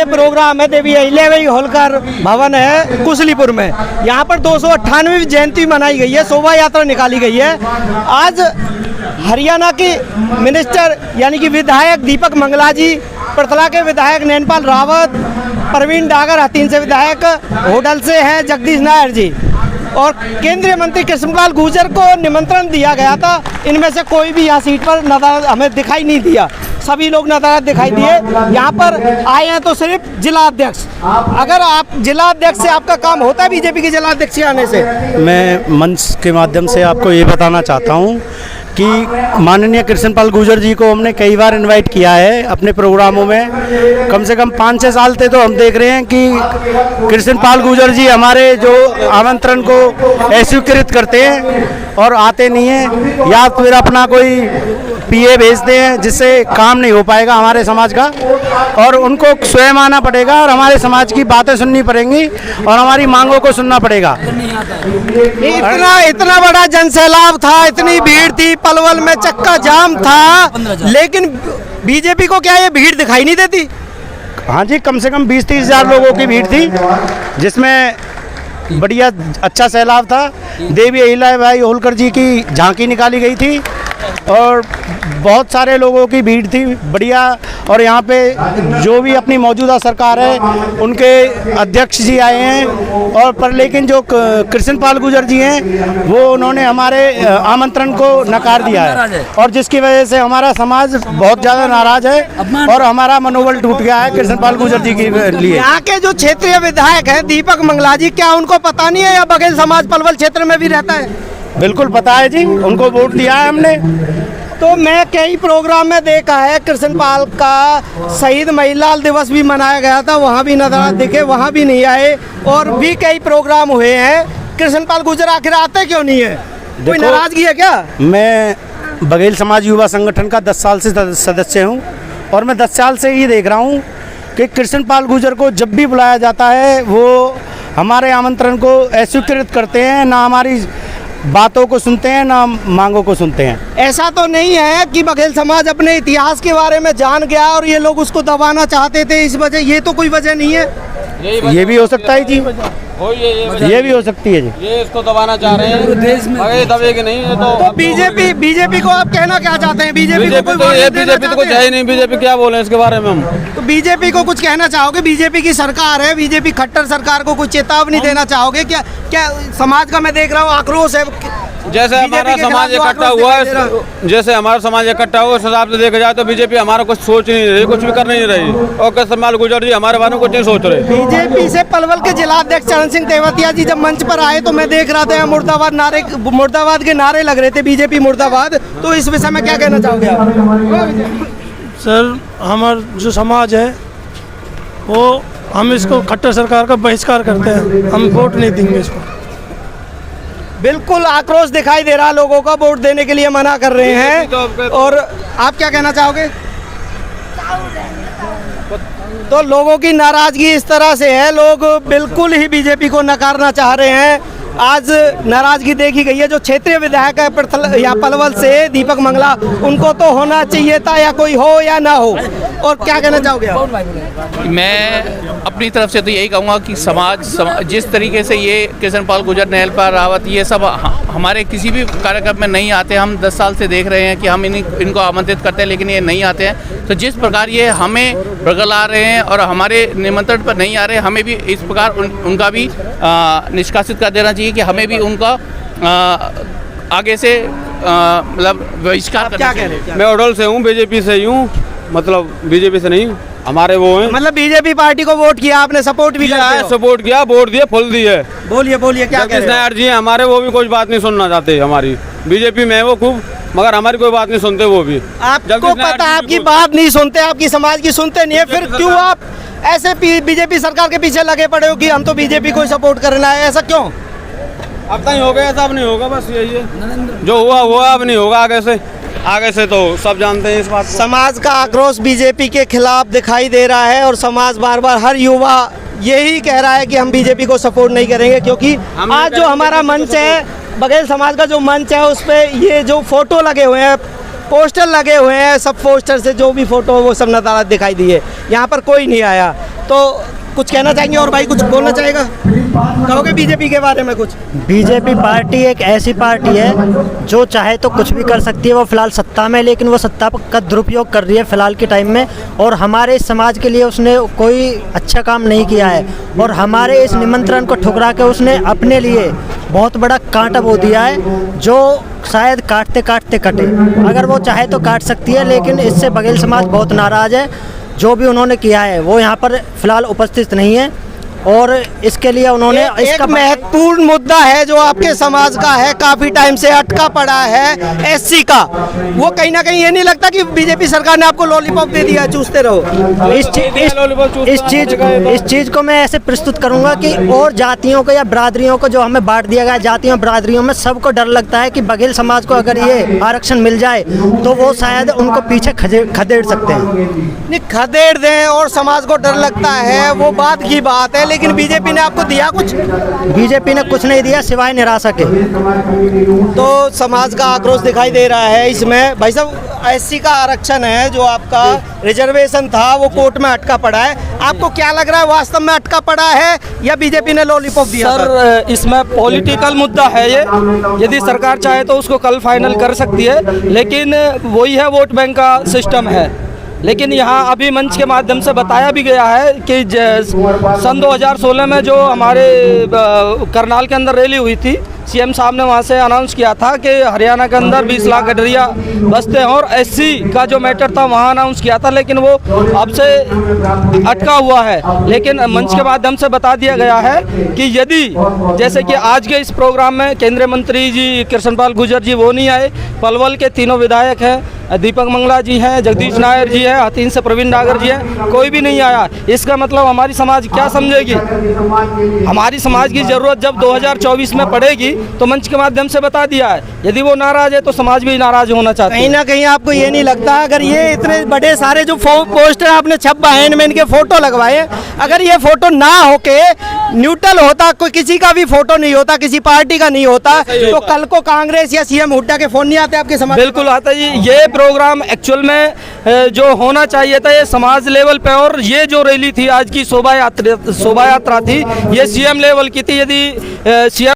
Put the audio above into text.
ये प्रोग्राम है देवी अहिल्याबाई होलकर भवन है कुशलीपुर में। यहाँ पर 298वीं जयंती मनाई गई है, शोभा यात्रा निकाली गई है। आज हरियाणा की मिनिस्टर यानी कि विधायक दीपक मंगला जी, पृथला के विधायक नैनपाल रावत, प्रवीण डागर हथीन से विधायक, होडल से हैं जगदीश नायर जी, और केंद्रीय मंत्री कृष्णपाल गुर्जर को निमंत्रण दिया गया था। इनमें से कोई भी यहाँ सीट पर नजर हमें दिखाई नहीं दिया, सभी लोग नजर दिखाई दिए। यहाँ पर आए हैं तो सिर्फ जिला अध्यक्ष। अगर आप जिला अध्यक्ष से आपका काम होता है बीजेपी के जिला अध्यक्ष से आने से? मैं मंच के माध्यम से आपको ये बताना चाहता हूँ कि माननीय कृष्णपाल गुर्जर जी को हमने कई बार इनवाइट किया है अपने प्रोग्रामों में। कम से कम 5-6 साल से तो हम देख रहे हैं कि कृष्णपाल गुर्जर जी हमारे जो आमंत्रण को अस्वीकृत करते हैं और आते नहीं हैं, या फिर अपना कोई पीए भेजते हैं जिससे काम नहीं हो पाएगा हमारे समाज का, और उनको स्वयं आना पड़ेगा और हमारे समाज की बातें सुननी पड़ेंगी और हमारी मांगों को सुनना पड़ेगा। इतना बड़ा जनसैलाब था, इतनी भीड़ थी, पलवल में चक्का जाम था, लेकिन बीजेपी को क्या ये भीड़ दिखाई नहीं देती? हाँ जी, कम से कम 20-30 हज़ार लोगों की भीड़ थी, जिसमें बढ़िया अच्छा सैलाब था। देवी अहिल्याबाई होलकर जी की झांकी निकाली गई थी और बहुत सारे लोगों की भीड़ थी बढ़िया। और यहाँ पे जो भी अपनी मौजूदा सरकार है उनके अध्यक्ष जी आए हैं, और पर लेकिन जो कृष्णपाल गुर्जर जी हैं वो उन्होंने हमारे आमंत्रण को नकार दिया है, और जिसकी वजह से हमारा समाज बहुत ज़्यादा नाराज है और हमारा मनोबल टूट गया है कृष्णपाल गुर्जर जी के लिए। यहाँ के जो क्षेत्रीय विधायक हैं दीपक मंगला जी, क्या उनको पता नहीं है या बघेल समाज पलवल क्षेत्र में भी रहता है? बिल्कुल पता है जी, उनको वोट दिया है हमने। तो मैं कई प्रोग्राम में देखा है कृष्णपाल का शहीद महिला दिवस भी मनाया गया था, वहाँ भी नजर दिखे, वहाँ भी नहीं आए, और भी कई प्रोग्राम हुए हैं। कृष्णपाल गुर्जर आखिर आते क्यों नहीं है? कोई नाराजगी है क्या? मैं बघेल समाज युवा संगठन का 10 साल से सदस्य हूँ, और मैं 10 साल से ही देख रहा हूँ कि कृष्णपाल गुर्जर को जब भी बुलाया जाता है वो हमारे आमंत्रण को अस्वीकृत करते हैं, ना हमारी बातों को सुनते हैं ना मांगों को सुनते हैं। ऐसा तो नहीं है कि बघेल समाज अपने इतिहास के बारे में जान गया और ये लोग उसको दबाना चाहते थे इस वजह, ये तो कोई वजह नहीं है? ये भी हो सकता है जी, ये भी हो सकती है जी, ये इसको दबाना चाह रहे हैं देश में, दबेगी नहीं है। तो बीजेपी को आप कहना क्या चाहते हैं? बीजेपी तो कुछ है ही नहीं, बीजेपी क्या बोले इसके बारे में हम? तो बीजेपी को कुछ कहना चाहोगे? बीजेपी की सरकार है, बीजेपी खट्टर सरकार को कुछ चेतावनी देना चाहोगे क्या? क्या समाज का मैं देख रहा हूँ आक्रोश है, जैसे हमारा समाज इकट्ठा हुआ है, जैसे हमारा समाज इकट्ठा हुआ उस हिसाब से देखा जाए तो बीजेपी हमारा कुछ सोच नहीं रही, कुछ भी कर नहीं रही, और कृष्णपाल गुर्जर जी हमारे बारे में कुछ नहीं सोच रहे। बीजेपी से पलवल के जिला अध्यक्ष चरण सिंह तेवतिया जी जब मंच पर आए तो मैं देख रहा था मुर्दाबाद के नारे लग रहे थे, बीजेपी मुर्दाबाद। तो इस विषय में क्या कहना चाहोगे आप? सर, हमारा जो समाज है वो हम इसको खट्टर सरकार का बहिष्कार करते हैं, हम वोट नहीं देंगे इसको। बिल्कुल आक्रोश दिखाई दे रहा, लोगों का वोट देने के लिए मना कर रहे हैं। और आप क्या कहना चाहोगे? तो लोगों की नाराजगी इस तरह से है, लोग बिल्कुल ही बीजेपी को नकारना चाह रहे हैं। आज नाराजगी देखी गई है। जो क्षेत्रीय विधायक है या पलवल से दीपक मंगला, उनको तो होना चाहिए था, या कोई हो या ना हो। और क्या कहना चाहोगे आप? मैं अपनी तरफ से तो यही कहूँगा कि समाज जिस तरीके से ये कृष्णपाल गुर्जर, नैनपाल रावत, ये सब हमारे किसी भी कार्यक्रम में नहीं आते। हम 10 साल से देख रहे हैं कि हम इनको आमंत्रित करते हैं लेकिन ये नहीं आते हैं। तो जिस प्रकार ये हमें बरगला रहे हैं और हमारे निमंत्रण पर नहीं आ रहे, हमें भी इस प्रकार उनका भी निष्कासित कर देना चाहिए कि हमें भी उनका आगे से मतलब बहिष्कार करना चाहिए। मैं ओडल से हूँ, बीजेपी से ही हूँ, मतलब बीजेपी से नहीं, हमारे वो हैं। मतलब बीजेपी पार्टी को वोट किया आपने, सपोर्ट भी किया है? सपोर्ट किया, वोट दिए, फुल दिए। बोलिए क्या कह रहे हैं? नायर जी हमारे, वो भी कोई बात नहीं सुनना चाहते हमारी। बीजेपी में वो खूब, मगर हमारी कोई बात नहीं सुनते वो भी। आपको पता है आपकी बात नहीं सुनते, आपकी समाज की सुनते नहीं है, फिर क्यों आप ऐसे बीजेपी सरकार के पीछे लगे पड़े हो कि हम तो बीजेपी को सपोर्ट करना है? ऐसा क्यों? अब तक हो गया, ऐसा अब नहीं होगा, बस यही है। जो हुआ अब नहीं होगा आगे से तो सब जानते हैं इस बात को। समाज का आक्रोश बीजेपी के खिलाफ दिखाई दे रहा है और समाज बार बार, हर युवा यही कह रहा है कि हम बीजेपी को सपोर्ट नहीं करेंगे, क्योंकि आज जो हमारा मंच है, बघेल समाज का जो मंच है, उस पर ये जो फोटो लगे हुए हैं, पोस्टर लगे हुए हैं, सब पोस्टर से जो भी फोटो वो सब नज़ारा दिखाई दिए, यहाँ पर कोई नहीं आया। तो कुछ कहना चाहेंगे और भाई कुछ बोलना चाहेगा, कहोगे बीजेपी के बारे में कुछ? बीजेपी पार्टी एक ऐसी पार्टी है जो चाहे तो कुछ भी कर सकती है। वो फिलहाल सत्ता में, लेकिन वो सत्ता का दुरुपयोग कर रही है फिलहाल के टाइम में, और हमारे इस समाज के लिए उसने कोई अच्छा काम नहीं किया है, और हमारे इस निमंत्रण को ठुकरा के उसने अपने लिए बहुत बड़ा कांटा बो दिया है, जो शायद काटते काटते कटे। अगर वो चाहे तो काट सकती है, लेकिन इससे बघेल समाज बहुत नाराज़ है। जो भी उन्होंने किया है वो यहाँ पर फिलहाल उपस्थित नहीं है, और इसके लिए उन्होंने एक महत्वपूर्ण मुद्दा है जो आपके समाज का है, काफी टाइम से अटका पड़ा है, एससी का। वो कहीं ना कहीं ये नहीं लगता कि बीजेपी सरकार ने आपको लॉलीपॉप दे दिया है, चूसते रहो? इस चीज़ को मैं ऐसे प्रस्तुत करूंगा कि और जातियों को या बिरादरियों को जो हमें बांट दिया गया, जातियों बिरादरियों में सबको डर लगता है कि बघेल समाज को अगर ये आरक्षण मिल जाए तो वो शायद उनको पीछे खदेड़ सकते हैं। नहीं, खदेड़ दें और समाज को डर लगता है वो बात की बात है, लेकिन बीजेपी ने आपको दिया कुछ? बीजेपी ने कुछ नहीं दिया सिवाय निराशा के। तो समाज का आक्रोश दिखाई दे रहा है इसमें। भाई साहब, एससी का आरक्षण है जो आपका रिजर्वेशन था वो कोर्ट में अटका पड़ा है, आपको क्या लग रहा है, वास्तव में अटका पड़ा है या बीजेपी ने लॉलीपॉप दिया? सर, इसमें पॉलिटिकल मुद्दा है ये। यदि सरकार चाहे तो उसको कल फाइनल कर सकती है, लेकिन वही है, वोट बैंक का सिस्टम है। लेकिन यहाँ अभी मंच के माध्यम से बताया भी गया है कि सन 2016 में जो हमारे करनाल के अंदर रैली हुई थी, सीएम साहब ने वहाँ से अनाउंस किया था कि हरियाणा के अंदर 20 लाख गडरिया बसते हैं, और एससी का जो मैटर था वहाँ अनाउंस किया था, लेकिन वो अब से अटका हुआ है। लेकिन मंच के माध्यम से बता दिया गया है कि यदि जैसे कि आज के इस प्रोग्राम में केंद्रीय मंत्री जी कृष्णपाल गुर्जर जी वो नहीं आए, पलवल के तीनों विधायक हैं, दीपक मंगला जी हैं, जगदीश नायर जी हैं, हथीन से प्रवीण नागर जी हैं, कोई भी नहीं आया। इसका मतलब हमारी समाज क्या समझेगी? हमारी समाज की ज़रूरत जब 2024 में पड़ेगी तो मंच के माध्यम से बता दिया है, यदि वो नाराज है तो समाज भी नाराज होना चाहता है। कहीं ना कहीं आपको ये नहीं लगता, अगर ये इतने बड़े सारे जो पोस्टर आपने छपा है इनमें इनके फोटो लगवाए, अगर ये फोटो ना होके न्यूट्रल होता, कोई किसी का भी फोटो नहीं होता, किसी पार्टी का नहीं होता, तो कल को कांग्रेस या सीएम हुड्डा के फोन नहीं आते आपके समाज? बिल्कुल आता जी। ये प्रोग्राम एक्चुअल में जो होना चाहिए था ये समाज लेवल पे, और ये जो रैली थी आज की शोभा यात्रा थी ये सीएम लेवल की थी। यदि सीएम